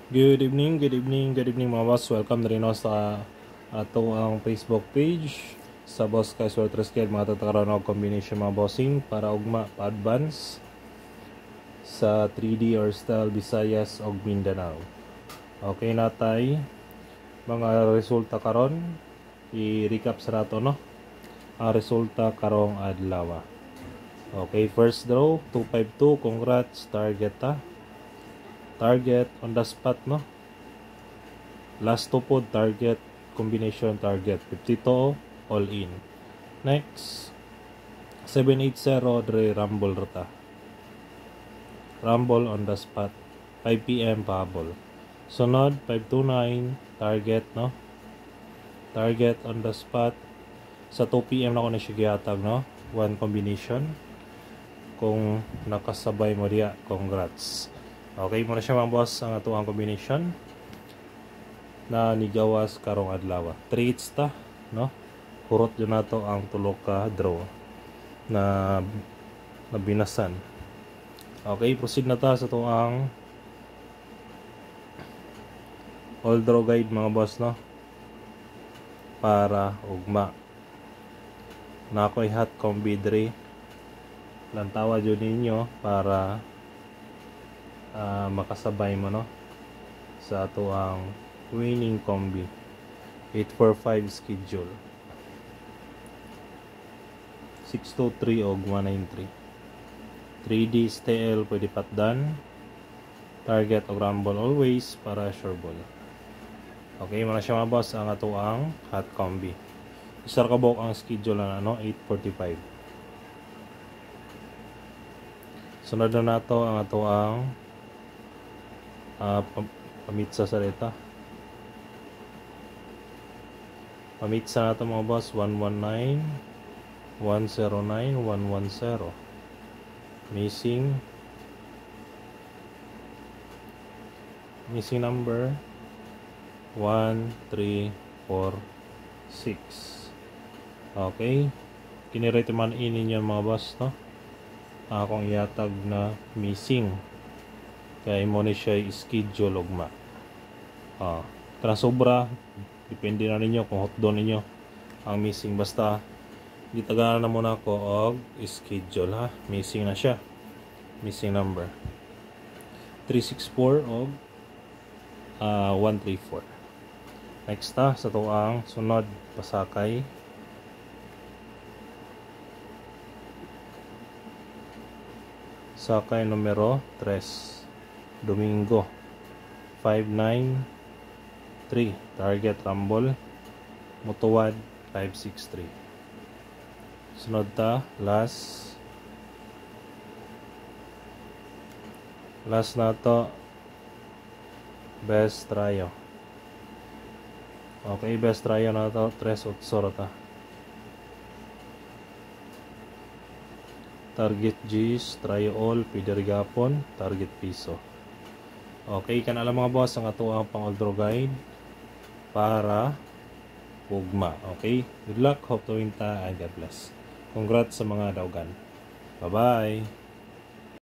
Good evening, good evening, good evening mga boss. Welcome na rin ako sa ato ang Facebook page sa Boss Casual Treskel. Mga tatakaroon ako combination mga bossing para ugma pa-advance sa 3D or style Visayas o Mindanao. Okay na tayo mga resulta karon. I-recap sa nato no. Ang resulta karong adlaw. Okay, first draw 252. Congrats, target ta. Target on the spot no. Last two po target combination target 52 all in. Next 780 dre rumble rata. Rumble on the spot 5 PM pahabol. Sunod 529 target no. Target on the spot sa 2 PM na ko na siya gihatag no. One combination. Kung nakasabay mo diya, congrats. Okay, muna siya mga boss ang atuang combination na nigawas karong adlaw. 3 hits ta, no? Hurot yun nato ang tulo ka draw na nabinasan. Okay, proceed na ta sa tuang all draw guide mga boss, no? Para ugma. Na ako'y hot combi dre. Lantawa dyan ninyo para makasabay mo no sa ato ang winning combi 845 schedule 623 o 193 3D STL pwede patdan target o rumble always para sure ball. Okay muna siya mga boss ang ato ang hot combi. Isar kabok ang schedule na ano 845. Sunod na nato ang ato ang pamitsa sa reta. Pamitsa na ito mga boss 119 109 110 missing number 1346. Okay, kinirate man ninyo mga boss no akong iatag na missing kaya mo ni siya schedule ugma. Kung sobra depende na ninyo kung hotdo ninyo ang missing, basta gitagalan na muna ko og schedule ha. Missing na siya, missing number 364 og 134. Next sa to ang sunod pasakay sakay numero 3 Domingo 593 target rumble mutuwad 563. Sunod ta last na to best tryo. Okay, best tryo na to 3 ta target G's tryo all pwede rigapon target piso. Okay, kanala mga boss ang ato ang pang draw guide para ugma. Okay, good luck, hope to win ta and God bless. Congrats sa mga daugan. Bye bye.